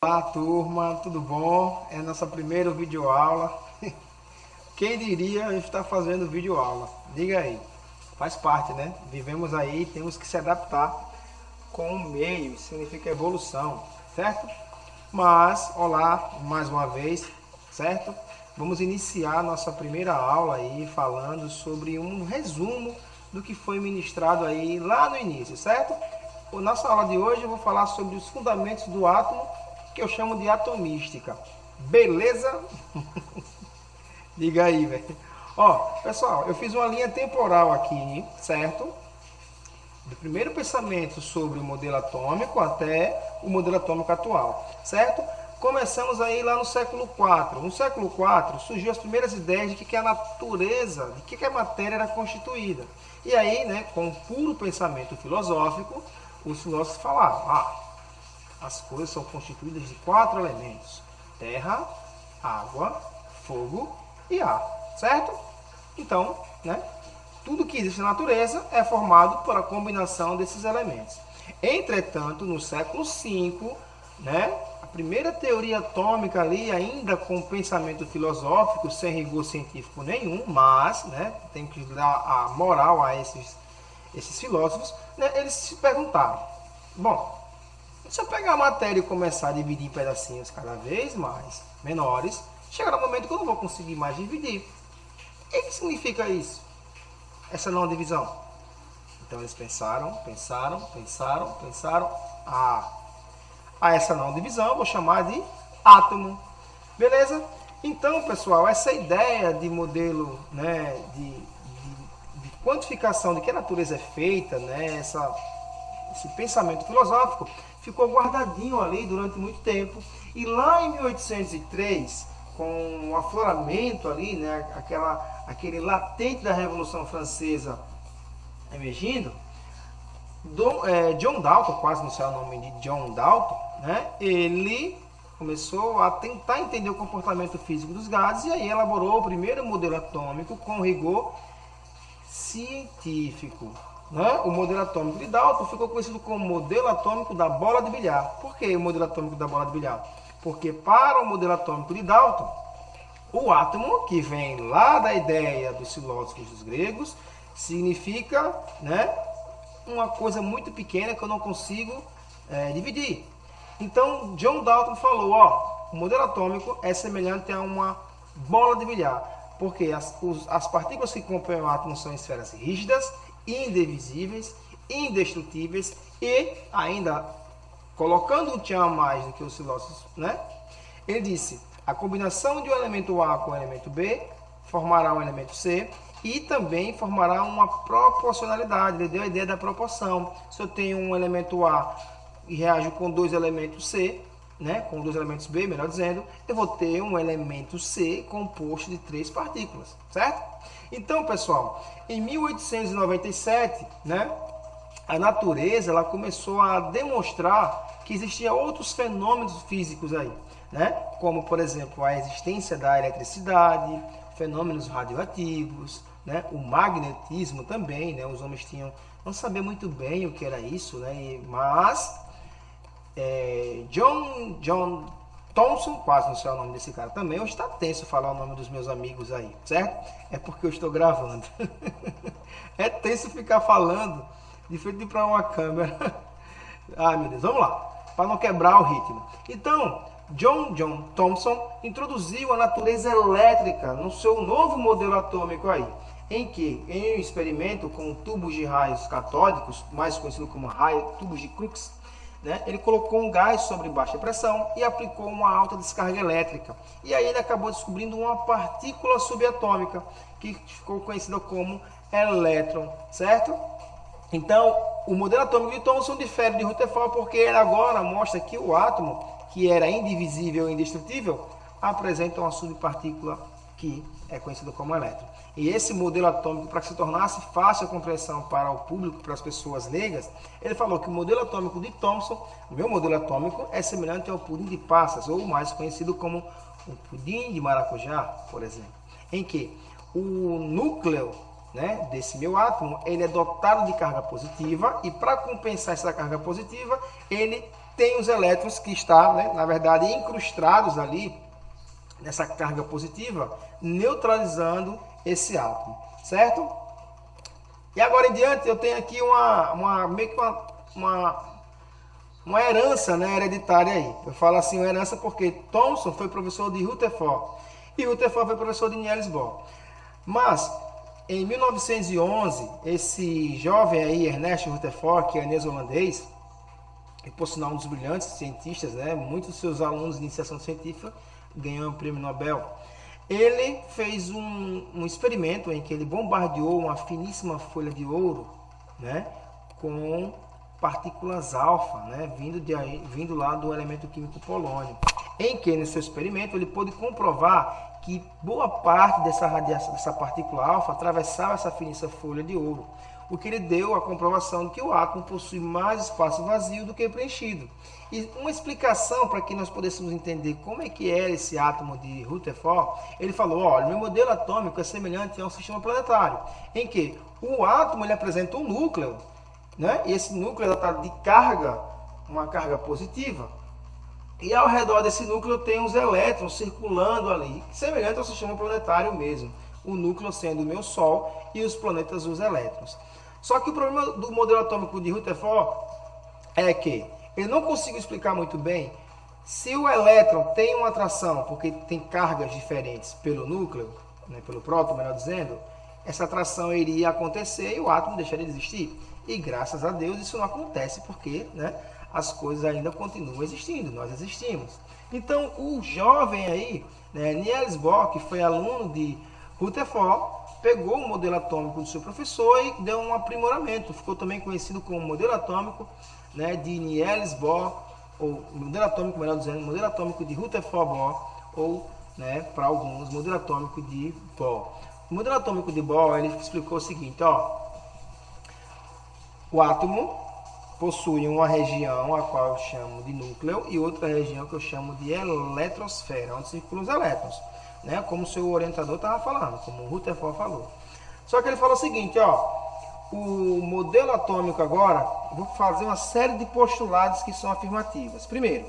Olá turma, tudo bom? É a nossa primeira videoaula. Quem diria estar fazendo videoaula? Diga aí, faz parte, né? Vivemos aí, temos que se adaptar com o meio, significa evolução, certo? Mas, olá, mais uma vez, certo? Vamos iniciar nossa primeira aula aí falando sobre um resumo do que foi ministrado aí lá no início, certo? Na nossa aula de hoje eu vou falar sobre os fundamentos do átomo, que eu chamo de atomística. Beleza? Diga aí, velho. Ó, pessoal, eu fiz uma linha temporal aqui, certo? Do primeiro pensamento sobre o modelo atômico até o modelo atômico atual, certo? Começamos aí lá no século IV. No século IV surgiu as primeiras ideias de que a natureza, de que a matéria era constituída. E aí, né, com um puro pensamento filosófico, os filósofos falaram, as coisas são constituídas de 4 elementos: terra, água, fogo e ar, certo? Então, né, tudo que existe na natureza é formado por a combinação desses elementos. Entretanto, no século V, né, a primeira teoria atômica ali, ainda com pensamento filosófico, sem rigor científico nenhum, mas, né, tem que dar a moral a esses filósofos, né, eles se perguntaram, bom, se eu pegar a matéria e começar a dividir em pedacinhos cada vez mais menores, chegará um momento que eu não vou conseguir mais dividir. E o que significa isso? Essa não divisão. Então eles pensaram. Ah, a essa não divisão eu vou chamar de átomo. Beleza? Então, pessoal, essa ideia de modelo, né, de quantificação de que a natureza é feita, né, esse pensamento filosófico ficou guardadinho ali durante muito tempo. E lá em 1803, com o afloramento ali, né, aquele latente da Revolução Francesa emergindo, John Dalton, quase não sei o nome de John Dalton, né, ele começou a tentar entender o comportamento físico dos gases e aí elaborou o primeiro modelo atômico com rigor científico. Né? O modelo atômico de Dalton ficou conhecido como modelo atômico da bola de bilhar. Por que o modelo atômico da bola de bilhar? Porque para o modelo atômico de Dalton, o átomo, que vem lá da ideia dos filósofos dos gregos, significa, né, uma coisa muito pequena que eu não consigo dividir. Então, John Dalton falou, o modelo atômico é semelhante a uma bola de bilhar, porque as partículas que compõem o átomo são esferas rígidas, indivisíveis, indestrutíveis e ainda colocando um tchan a mais do que os filósofos, né? Ele disse, a combinação de um elemento A com o elemento B formará um elemento C e também formará uma proporcionalidade. Ele deu a ideia da proporção. Se eu tenho um elemento A e reajo com 2 elementos C, né, com 2 elementos B, melhor dizendo, eu vou ter um elemento C composto de 3 partículas, certo? Então, pessoal, em 1897, né, a natureza ela começou a demonstrar que existiam outros fenômenos físicos aí, né, como, por exemplo, a existência da eletricidade, fenômenos radioativos, né, o magnetismo também, né, os homens não sabiam muito bem o que era isso, né, mas John Thomson, quase não sei o nome desse cara também, hoje está tenso falar o nome dos meus amigos aí, certo? É porque eu estou gravando. É tenso ficar falando de frente para uma câmera. Ai meu Deus, vamos lá, para não quebrar o ritmo. Então, John Thomson introduziu a natureza elétrica no seu novo modelo atômico aí, em que, em um experimento com tubos de raios catódicos, mais conhecido como tubos de Crookes, né, ele colocou um gás sobre baixa pressão e aplicou uma alta descarga elétrica. E aí ele acabou descobrindo uma partícula subatômica, que ficou conhecida como elétron, certo? Então, o modelo atômico de Thomson difere de Rutherford porque ele agora mostra que o átomo, que era indivisível e indestrutível, apresenta uma subpartícula que é conhecida como elétron. E esse modelo atômico, para que se tornasse fácil a compreensão para o público, para as pessoas leigas, ele falou que o modelo atômico de Thomson, o meu modelo atômico, é semelhante ao pudim de passas, ou mais conhecido como o pudim de maracujá, por exemplo, em que o núcleo, né, desse meu átomo, ele é dotado de carga positiva e para compensar essa carga positiva, ele tem os elétrons que estão, né, na verdade, incrustados ali nessa carga positiva, neutralizando esse átomo, certo? E agora em diante eu tenho aqui meio que uma herança, né, hereditária aí. Eu falo assim, uma herança porque Thomson foi professor de Rutherford e Rutherford foi professor de Niels Bohr. Mas em 1911, esse jovem aí, Ernest Rutherford, que é neozelandês, e por sinal um dos brilhantes cientistas, né, muitos dos seus alunos de iniciação científica ganham o prêmio Nobel. Ele fez um experimento em que ele bombardeou uma finíssima folha de ouro, né, com partículas alfa, né, vindo lá do elemento químico polônio. Em que, no seu experimento, ele pôde comprovar que boa parte dessa radiação, dessa partícula alfa, atravessava essa finíssima folha de ouro, o que lhe deu a comprovação de que o átomo possui mais espaço vazio do que preenchido. E uma explicação para que nós pudéssemos entender como é que era esse átomo de Rutherford, ele falou, olha, meu modelo atômico é semelhante a um sistema planetário, em que o átomo ele apresenta um núcleo, né? E esse núcleo está de carga, uma carga positiva, e ao redor desse núcleo tem os elétrons circulando ali, semelhante ao sistema planetário mesmo, o núcleo sendo o meu Sol e os planetas os elétrons. Só que o problema do modelo atômico de Rutherford é que ele não conseguiu explicar muito bem se o elétron tem uma atração, porque tem cargas diferentes pelo núcleo, né, pelo próton, melhor dizendo, essa atração iria acontecer e o átomo deixaria de existir. E graças a Deus isso não acontece, porque, né, as coisas ainda continuam existindo, nós existimos. Então o jovem aí, né, Niels Bohr, que foi aluno de Rutherford, pegou o modelo atômico do seu professor e deu um aprimoramento. Ficou também conhecido como modelo atômico, né, de Niels Bohr, ou modelo atômico, melhor dizendo, modelo atômico de Rutherford Bohr, ou, né, para alguns, modelo atômico de Bohr. O modelo atômico de Bohr, ele explicou o seguinte, ó, o átomo possui uma região a qual eu chamo de núcleo e outra região que eu chamo de eletrosfera, onde circulam os elétrons, né, como o seu orientador estava falando, como o Rutherford falou. Só que ele falou o seguinte, ó, o modelo atômico agora, vou fazer uma série de postulados que são afirmativas. Primeiro,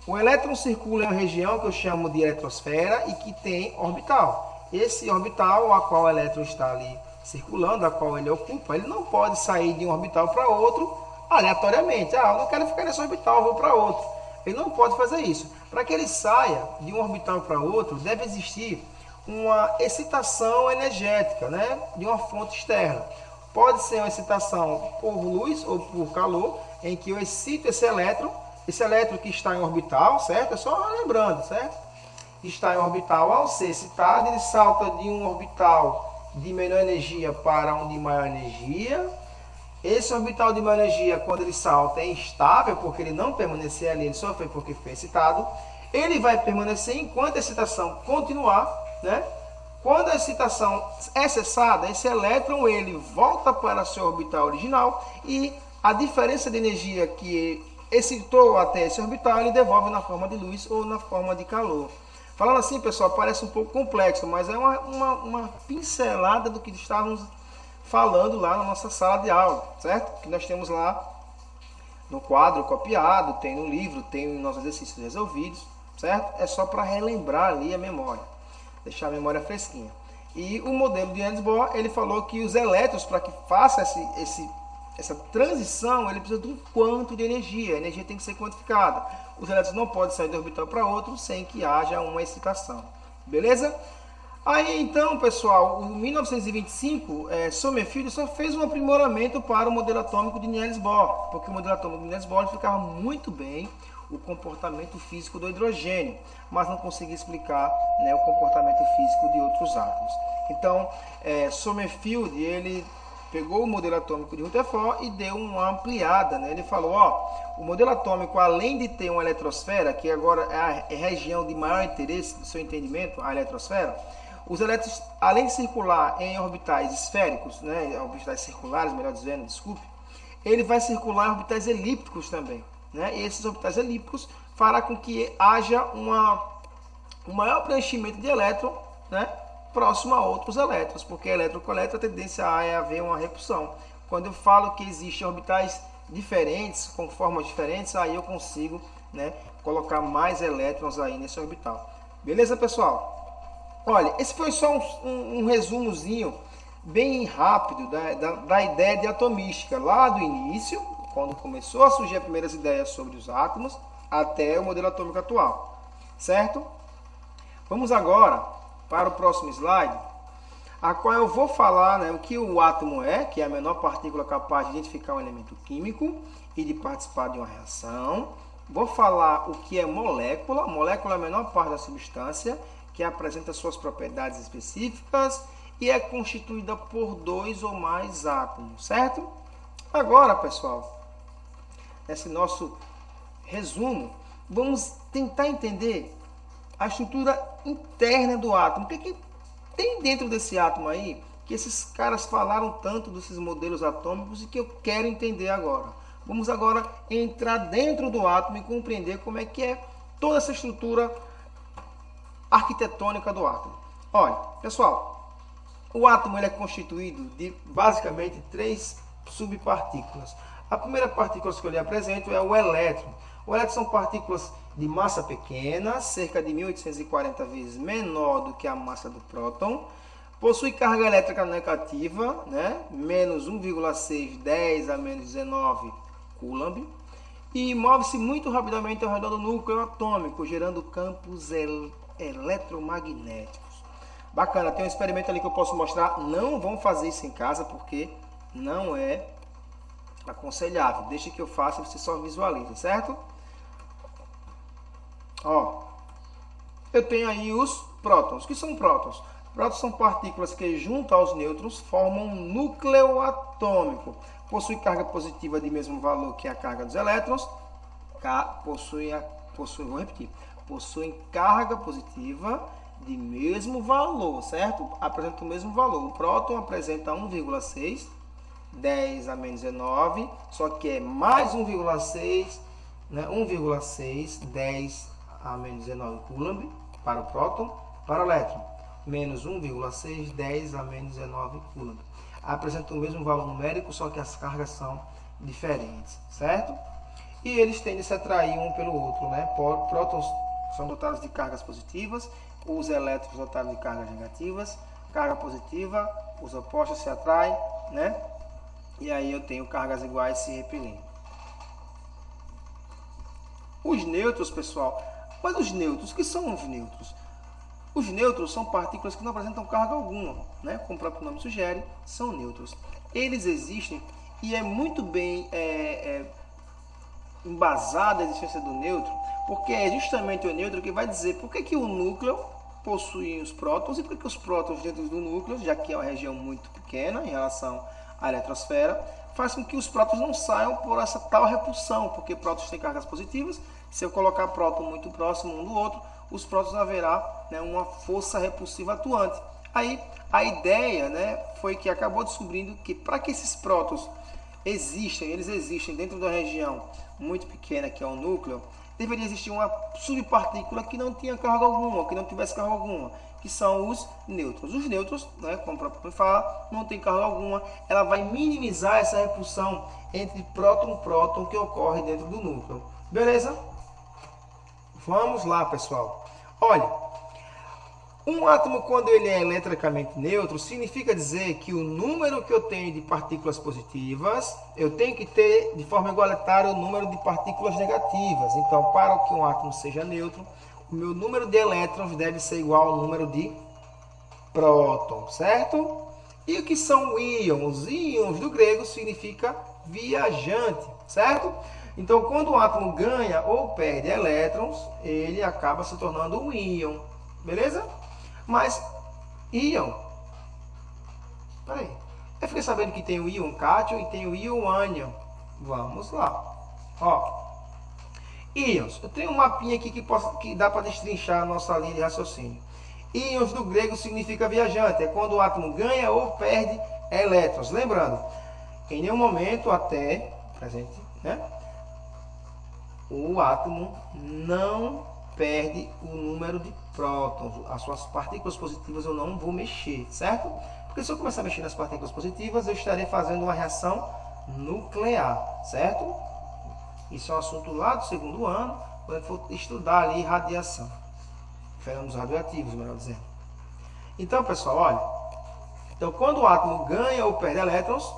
o elétron circula em uma região que eu chamo de eletrosfera e que tem orbital. Esse orbital, a qual o elétron está ali circulando, a qual ele ocupa, ele não pode sair de um orbital para outro aleatoriamente. Ah, eu não quero ficar nesse orbital, eu vou para outro. Ele não pode fazer isso. Para que ele saia de um orbital para outro, deve existir uma excitação energética, né, de uma fonte externa. Pode ser uma excitação por luz ou por calor, em que eu excito esse elétron que está em orbital, certo? É só lembrando, certo? Está em orbital, ao ser excitado, ele salta de um orbital de menor energia para um de maior energia. Esse orbital de maior energia, quando ele salta, é instável, porque ele não permanecer ali, ele só foi porque foi excitado. Ele vai permanecer enquanto a excitação continuar, né? Quando a excitação é cessada, esse elétron ele volta para seu orbital original e a diferença de energia que excitou até esse orbital, ele devolve na forma de luz ou na forma de calor. Falando assim, pessoal, parece um pouco complexo, mas é uma pincelada do que estávamos falando lá na nossa sala de aula, certo? Que nós temos lá no quadro copiado, tem no livro, tem nos nossos exercícios resolvidos, certo? É só para relembrar ali a memória, deixar a memória fresquinha. E o modelo de Niels Bohr, ele falou que os elétrons, para que faça essa transição, ele precisa de um quanto de energia. A energia tem que ser quantificada. Os elétrons não podem sair de orbital para outro sem que haja uma excitação. Beleza? Aí então, pessoal, em 1925, Sommerfeld só fez um aprimoramento para o modelo atômico de Niels Bohr, porque o modelo atômico de Niels Bohr explicava muito bem o comportamento físico do hidrogênio, mas não conseguia explicar, né, o comportamento físico de outros átomos. Então, Sommerfeld, ele pegou o modelo atômico de Rutherford e deu uma ampliada, né? Ele falou, ó, o modelo atômico, além de ter uma eletrosfera, que agora é a região de maior interesse do seu entendimento, a eletrosfera, os elétrons, além de circular em orbitais esféricos, né, orbitais circulares, melhor dizendo, desculpe, ele vai circular em orbitais elípticos também, né? E esses orbitais elípticos fará com que haja um maior preenchimento de elétron, né, próximo a outros elétrons, porque elétron com elétron a tendência é haver uma repulsão. Quando eu falo que existem orbitais diferentes, com formas diferentes, aí eu consigo, né, colocar mais elétrons aí nesse orbital. Beleza, pessoal? Olha, esse foi só um resumozinho bem rápido da ideia de atomística, lá do início, quando começou a surgir as primeiras ideias sobre os átomos, até o modelo atômico atual, certo? Vamos agora para o próximo slide, a qual eu vou falar, né, o que o átomo é, que é a menor partícula capaz de identificar um elemento químico e de participar de uma reação. Vou falar o que é molécula. Molécula é a menor parte da substância, que apresenta suas propriedades específicas e é constituída por 2 ou mais átomos, certo? Agora, pessoal, nesse nosso resumo, vamos tentar entender a estrutura interna do átomo. O que tem dentro desse átomo aí que esses caras falaram tanto desses modelos atômicos e que eu quero entender agora? Vamos agora entrar dentro do átomo e compreender como é que é toda essa estrutura arquitetônica do átomo. Olha, pessoal, o átomo ele é constituído de basicamente 3 subpartículas. A primeira partícula que eu lhe apresento é o elétron. O elétron são partículas de massa pequena, cerca de 1840 vezes menor do que a massa do próton. Possui carga elétrica negativa, né? Menos 1,6, 10 a menos 19 Coulomb. E move-se muito rapidamente ao redor do núcleo atômico, gerando campos eletromagnéticos. Bacana, tem um experimento ali que eu posso mostrar. Não vão fazer isso em casa porque não é aconselhável. Deixa que eu faça e você só visualiza, certo? Ó, eu tenho aí os prótons. O que são prótons? Prótons são partículas que, junto aos nêutrons, formam um núcleo atômico. Possui carga positiva de mesmo valor que a carga dos elétrons. Possuem carga positiva de mesmo valor, certo? Apresenta o mesmo valor. O próton apresenta 1,6, 10 a menos 19, só que é mais 1,6, né? 1,6, 10 a menos 19 Coulomb para o próton, para o elétron, menos 1,6, 10 a menos 19 Coulomb. Apresenta o mesmo valor numérico, só que as cargas são diferentes, certo? E eles tendem a se atrair um pelo outro, né? Prótons são dotados de cargas positivas, os elétrons dotados de cargas negativas. Carga positiva, os opostos se atraem, né? E aí eu tenho cargas iguais se repelindo. Os nêutrons, pessoal, mas os nêutrons, o que são os nêutrons? Os nêutrons são partículas que não apresentam carga alguma, né? Como o próprio nome sugere, são nêutrons. Eles existem e é muito bem embasada a existência do nêutron, porque é justamente o nêutron que vai dizer por que o núcleo possui os prótons e por que os prótons dentro do núcleo, já que é uma região muito pequena em relação à eletrosfera, faz com que os prótons não saiam por essa tal repulsão, porque prótons têm cargas positivas. Se eu colocar próton muito próximo um do outro, os prótons haverá, né, uma força repulsiva atuante. Aí a ideia, né, foi que acabou descobrindo que para que esses prótons eles existem dentro da região muito pequena que é o núcleo, deveria existir uma subpartícula que não tinha carga alguma, que não tivesse carga alguma, que são os nêutrons. Os nêutrons, né, como o próprio nome fala, não tem carga alguma, ela vai minimizar essa repulsão entre próton e próton que ocorre dentro do núcleo. Beleza? Vamos lá, pessoal. Olha, um átomo, quando ele é eletricamente neutro, significa dizer que o número que eu tenho de partículas positivas, eu tenho que ter de forma igualitária o número de partículas negativas. Então, para que um átomo seja neutro, o meu número de elétrons deve ser igual ao número de prótons, certo? E o que são íons? Os íons do grego significa viajante, certo? Então, quando o átomo ganha ou perde elétrons, ele acaba se tornando um íon, beleza? Mas íon, peraí, eu fiquei sabendo que tem o íon cátion e tem o íon ânion. Vamos lá. Ó, íons, eu tenho um mapinha aqui que dá para destrinchar a nossa linha de raciocínio. Íons do grego significa viajante, é quando o átomo ganha ou perde elétrons. Lembrando, em nenhum momento até presente, né, o átomo não perde o número de prótons. As suas partículas positivas eu não vou mexer, certo? Porque se eu começar a mexer nas partículas positivas, eu estarei fazendo uma reação nuclear, certo? Isso é um assunto lá do segundo ano, quando for estudar ali radiação. Fenômenos radioativos, melhor dizendo. Então, pessoal, olha. Então, quando o átomo ganha ou perde elétrons,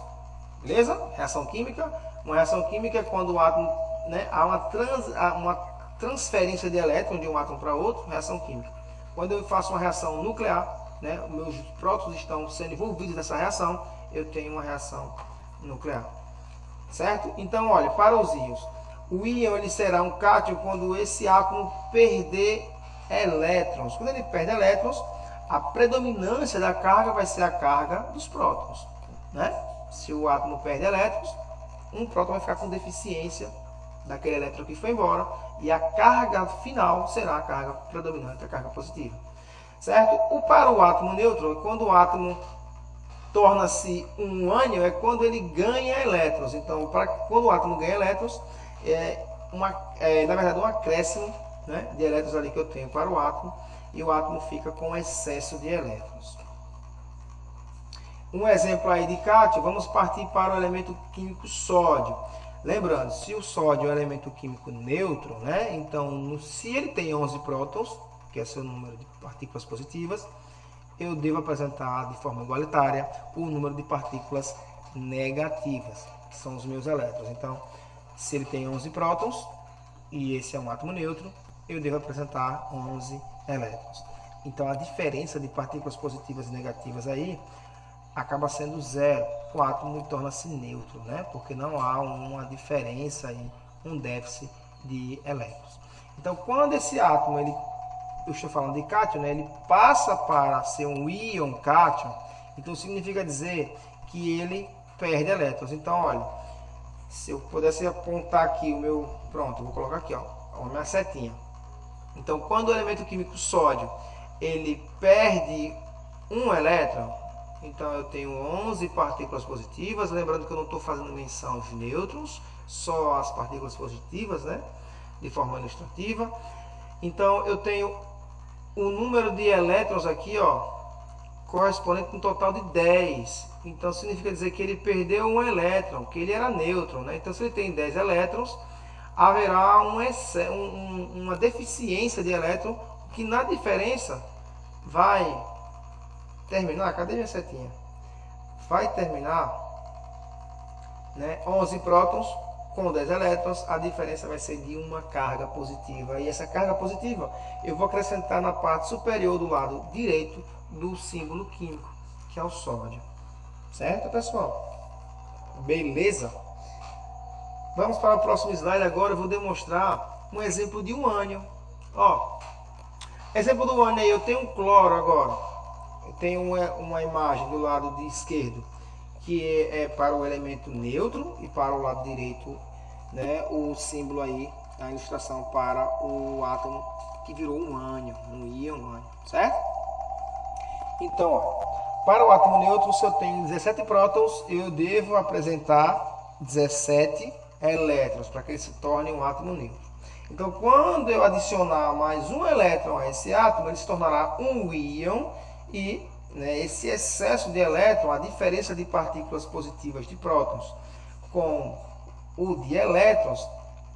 beleza? Reação química. Uma reação química é quando o átomo, né, há uma transferência de elétrons de um átomo para outro, reação química. Quando eu faço uma reação nuclear, né, meus prótons estão sendo envolvidos nessa reação, eu tenho uma reação nuclear. Certo? Então, olha, para os íons, o íon ele será um cátion quando esse átomo perder elétrons. Quando ele perde elétrons, a predominância da carga vai ser a carga dos prótons, né? Se o átomo perde elétrons, um próton vai ficar com deficiência daquele elétron que foi embora, e a carga final será a carga predominante, a carga positiva. Certo? Para o átomo neutro, quando o átomo torna-se um ânion, é quando ele ganha elétrons. Então, quando o átomo ganha elétrons, na verdade, um acréscimo, né, de elétrons ali que eu tenho para o átomo, e o átomo fica com excesso de elétrons. Um exemplo aí de cátion, vamos partir para o elemento químico sódio. Lembrando, se o sódio é um elemento químico neutro, né, então se ele tem 11 prótons, que é seu número de partículas positivas, eu devo apresentar de forma igualitária o número de partículas negativas, que são os meus elétrons. Então, se ele tem 11 prótons, e esse é um átomo neutro, eu devo apresentar 11 elétrons. Então, a diferença de partículas positivas e negativas aí acaba sendo zero. O átomo torna-se neutro, né? Porque não há uma diferença aí, um déficit de elétrons. Então, quando esse átomo, eu estou falando de cátion, né? Ele passa para ser um íon cátion, então significa dizer que ele perde elétrons. Então, olha, se eu pudesse apontar aqui o meu... Pronto, vou colocar aqui, ó, a minha setinha. Então, quando o elemento químico sódio, ele perde um elétron, então eu tenho 11 partículas positivas, lembrando que eu não estou fazendo menção aos nêutrons, só as partículas positivas, né, de forma ilustrativa. Então, eu tenho o número de elétrons aqui, ó, correspondente a um total de 10. Então, significa dizer que ele perdeu um elétron, que ele era nêutron, né? Então, se ele tem 10 elétrons, haverá uma deficiência de elétron, que na diferença vai terminar, cadê minha setinha? Vai terminar, né, 11 prótons com 10 elétrons, a diferença vai ser de uma carga positiva. E essa carga positiva eu vou acrescentar na parte superior do lado direito do símbolo químico, que é o sódio. Certo, pessoal? Beleza? Vamos para o próximo slide agora. Eu vou demonstrar um exemplo de um ânion. Ó, exemplo do ânion aí, eu tenho um cloro agora. Eu tenho uma imagem do lado esquerdo, que é para o elemento neutro, e para o lado direito, né, o símbolo aí, a ilustração para o átomo que virou um ânion, um íon ânion, certo? Então, ó, para o átomo neutro, se eu tenho 17 prótons, eu devo apresentar 17 elétrons, para que ele se torne um átomo neutro. Então, quando eu adicionar mais um elétron a esse átomo, ele se tornará um íon, e, né, esse excesso de elétron, a diferença de partículas positivas de prótons com o de elétrons,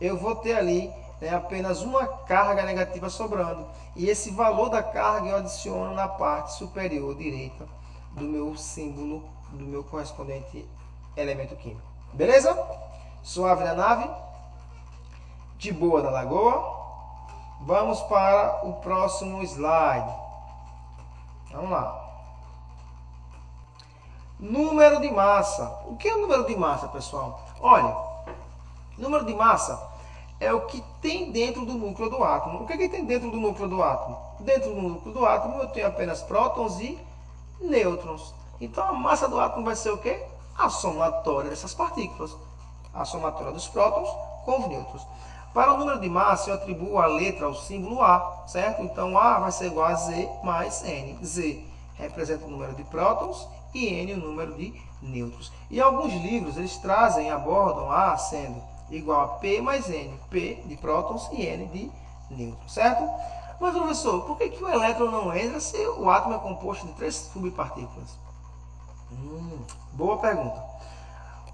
eu vou ter ali, né, apenas uma carga negativa sobrando. E esse valor da carga eu adiciono na parte superior direita do meu símbolo, do meu correspondente elemento químico. Beleza? Suave na nave? De boa na lagoa? Vamos para o próximo slide. Vamos lá. Número de massa. O que é o número de massa, pessoal? Olha, número de massa é o que tem dentro do núcleo do átomo. O que tem dentro do núcleo do átomo? Dentro do núcleo do átomo eu tenho apenas prótons e nêutrons. Então a massa do átomo vai ser o quê? A somatória dessas partículas. A somatória dos prótons com os nêutrons. Para o número de massa, eu atribuo a letra ao símbolo A, certo? Então, A vai ser igual a Z mais N. Z representa o número de prótons e N o número de nêutrons. E alguns livros, eles abordam A sendo igual a P mais N. P de prótons e N de nêutrons, certo? Mas, professor, por que o elétron não entra se o átomo é composto de 3 subpartículas? Boa pergunta.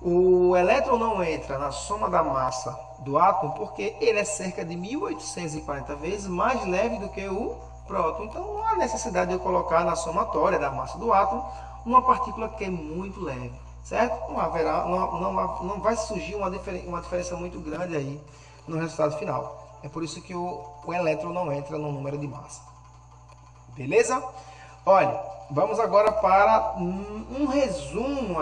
O elétron não entra na soma da massa do átomo porque ele é cerca de 1840 vezes mais leve do que o próton. Então não há necessidade de eu colocar na somatória da massa do átomo uma partícula que é muito leve, certo? Não vai surgir uma diferença muito grande aí no resultado final. É por isso que o elétron não entra no número de massa. Beleza? Olha, vamos agora para um resumo